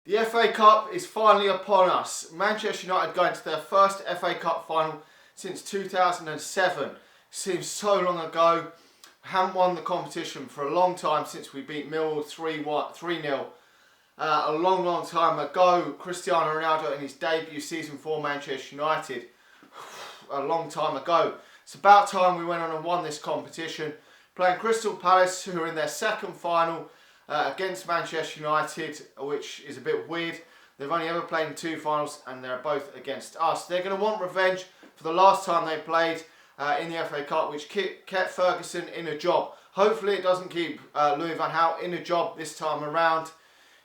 The FA Cup is finally upon us. Manchester United going to their first FA Cup final since 2007. Seems so long ago. Haven't won the competition for a long time since we beat Millwall 3-0. A long time ago. Cristiano Ronaldo in his debut season for Manchester United. A long time ago. It's about time we went on and won this competition. Playing Crystal Palace, who are in their second final against Manchester United, which is a bit weird. They've only ever played in two finals and they're both against us. They're going to want revenge for the last time they played in the FA Cup, which kept Ferguson in a job. Hopefully it doesn't keep Louis van Gaal in a job this time around.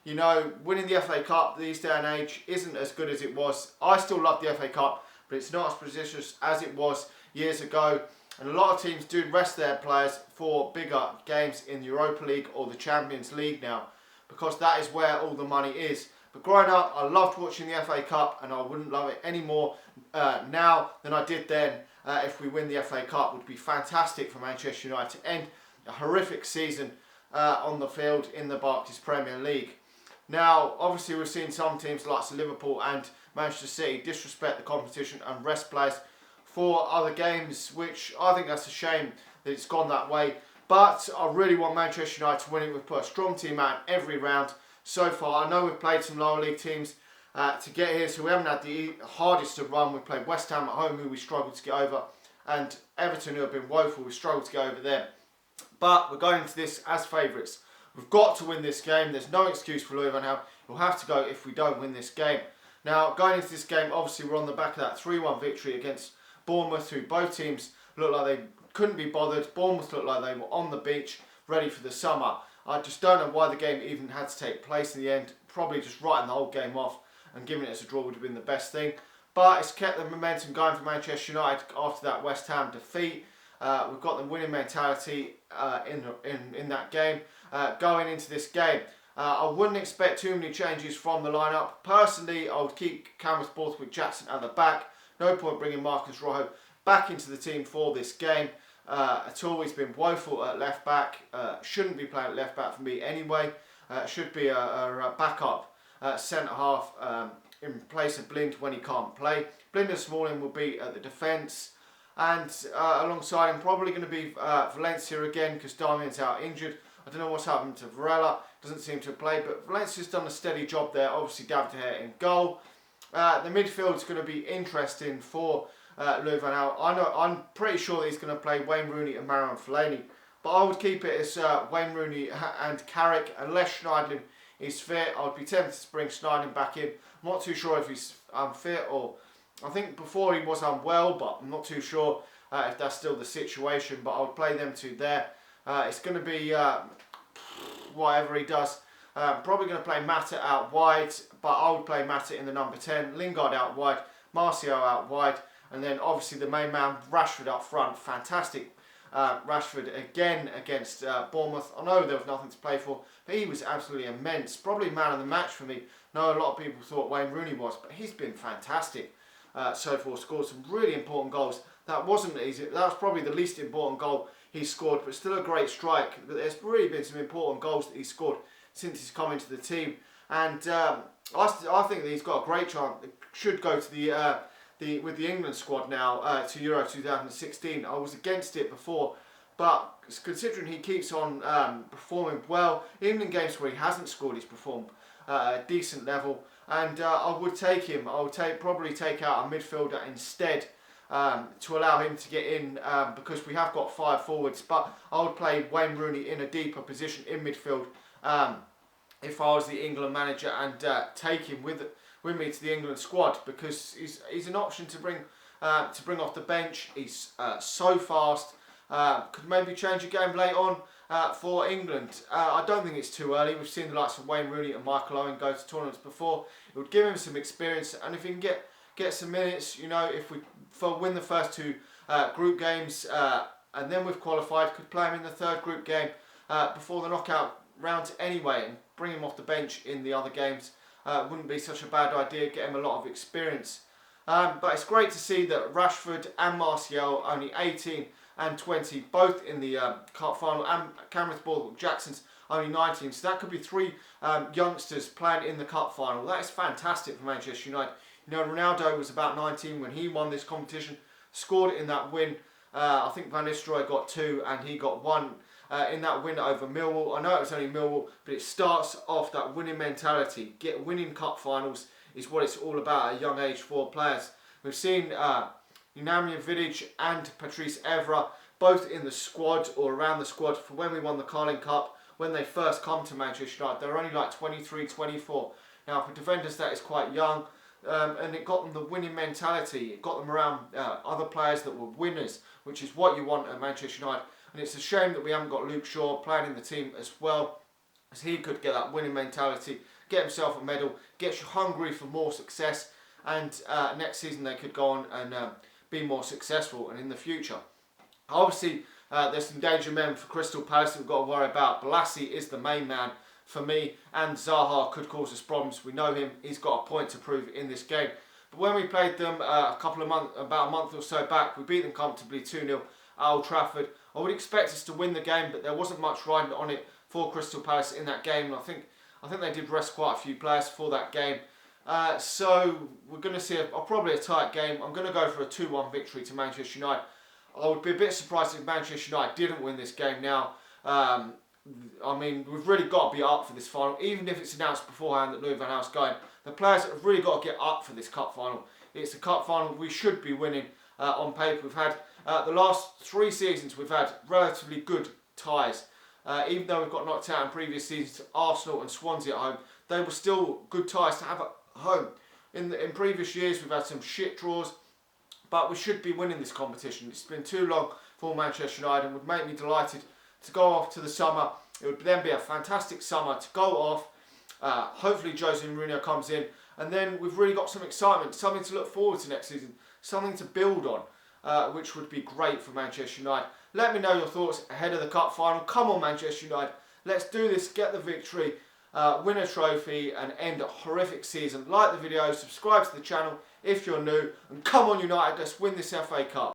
You know, winning the FA Cup these day and age isn't as good as it was. I still love the FA Cup, but it's not as prestigious as it was years ago. And a lot of teams do rest their players for bigger games in the Europa League or the Champions League now, because that is where all the money is. But growing up, I loved watching the FA Cup, and I wouldn't love it any more now than I did then. If we win the FA Cup, it would be fantastic for Manchester United to end a horrific season on the field in the Barclays Premier League. Now, obviously, we've seen some teams like Liverpool and Manchester City disrespect the competition and rest players for other games, which I think that's a shame that it's gone that way. But I really want Manchester United to win it. We've put a strong team out in every round so far. I know we've played some lower league teams to get here, so we haven't had the hardest to run. We played West Ham at home, who we struggled to get over, and Everton, who have been woeful, we struggled to get over them. But we're going into this as favourites. We've got to win this game. There's no excuse for Louis van Gaal. We'll have to go if we don't win this game. Now, going into this game, obviously we're on the back of that 3-1 victory against Bournemouth, who both teams looked like they couldn't be bothered. Bournemouth looked like they were on the beach, ready for the summer. I just don't know why the game even had to take place in the end. Probably just writing the whole game off and giving it as a draw would have been the best thing. But it's kept the momentum going for Manchester United after that West Ham defeat. We've got the winning mentality in that game going into this game. I wouldn't expect too many changes from the lineup. Personally, I would keep Cameron Borthwick-Jackson at the back. No point bringing Marcus Rojo back into the team for this game at all. He's been woeful at left back. Shouldn't be playing at left back for me anyway. Should be a backup centre half in place of Blind when he can't play. Blind and Smalling will be at the defence. And alongside him, probably going to be Valencia again, because Darmian's out injured. I don't know what's happened to Varela. Doesn't seem to play, but Valencia's done a steady job there. Obviously, David De Gea in goal. The midfield is going to be interesting for Louis van Gaal. I'm pretty sure that he's going to play Wayne Rooney and Marouane Fellaini, but I would keep it as Wayne Rooney and Carrick, unless Schneiderlin is fit. I would be tempted to bring Schneiderlin back in. I'm not too sure if he's unfit, or I think before he was unwell, but I'm not too sure if that's still the situation. But I would play them two there. It's going to be whatever he does. Probably going to play Mata out wide, but I would play Mata in the number 10. Lingard out wide, Martial out wide, and then obviously the main man, Rashford up front. Fantastic Rashford again against Bournemouth. I know there was nothing to play for, but he was absolutely immense. Probably man of the match for me. I know a lot of people thought Wayne Rooney was, but he's been fantastic so far. Scored some really important goals. That wasn't easy. That was probably the least important goal he scored, but still a great strike. But there's really been some important goals that he scored since he's come into the team, and I think that he's got a great chance. Should go to with the England squad now to Euro 2016. I was against it before, but considering he keeps on performing well, even in games where he hasn't scored, he's performed at a decent level, and I would take him. I would probably take out a midfielder instead to allow him to get in, because we have got 5 forwards, but I would play Wayne Rooney in a deeper position in midfield if I was the England manager, and take him with me to the England squad, because he's an option to bring off the bench. He's so fast. Could maybe change a game late on for England. I don't think it's too early. We've seen the likes of Wayne Rooney and Michael Owen go to tournaments before. It would give him some experience, and if he can get some minutes, you know, if we win the first 2 group games and then we've qualified, could play him in the 3rd group game before the knockout round anyway, and bring him off the bench in the other games. Wouldn't be such a bad idea. Get him a lot of experience. But it's great to see that Rashford and Martial, only 18 and 20, both in the cup final, and Cameron Borthwick-Jackson's only 19. So that could be 3 youngsters playing in the cup final. That is fantastic for Manchester United. You know, Ronaldo was about 19 when he won this competition, scored in that win. I think Van Nistelrooy got 2 and he got 1 in that win over Millwall. I know it was only Millwall, but it starts off that winning mentality. Winning cup finals is what it's all about at a young age for players. We've seen Nemanja Vidic and Patrice Evra both in the squad or around the squad for when we won the Carling Cup. When they first come to Manchester United, they were only like 23, 24. Now for defenders that is quite young, and it got them the winning mentality. It got them around other players that were winners, which is what you want at Manchester United. And it's a shame that we haven't got Luke Shaw playing in the team as well, as he could get that winning mentality, get himself a medal, get you hungry for more success, and next season they could go on and be more successful and in the future. Obviously, there's some danger men for Crystal Palace that we've got to worry about. Bolasie is the main man for me, and Zaha could cause us problems. We know him, he's got a point to prove in this game. But when we played them about a month or so back, we beat them comfortably 2-0 at Old Trafford. I would expect us to win the game, but there wasn't much riding on it for Crystal Palace in that game. And I think they did rest quite a few players for that game. So we're going to see probably a tight game. I'm going to go for a 2-1 victory to Manchester United. I would be a bit surprised if Manchester United didn't win this game now. I mean, we've really got to be up for this final, even if it's announced beforehand that Louis van Gaal's going. The players have really got to get up for this cup final. It's a cup final we should be winning on paper. We've had the last 3 seasons, we've had relatively good ties. Even though we've got knocked out in previous seasons to Arsenal and Swansea at home, they were still good ties to have at home. In previous years, we've had some shit draws, but we should be winning this competition. It's been too long for Manchester United and would make me delighted to go off to the summer. It would then be a fantastic summer to go off. Hopefully Jose Mourinho comes in, and then we've really got some excitement, something to look forward to next season, something to build on, which would be great for Manchester United. Let me know your thoughts ahead of the cup final. Come on, Manchester United, let's do this, get the victory, win a trophy and end a horrific season. Like the video, subscribe to the channel if you're new, and come on United, let's win this FA Cup.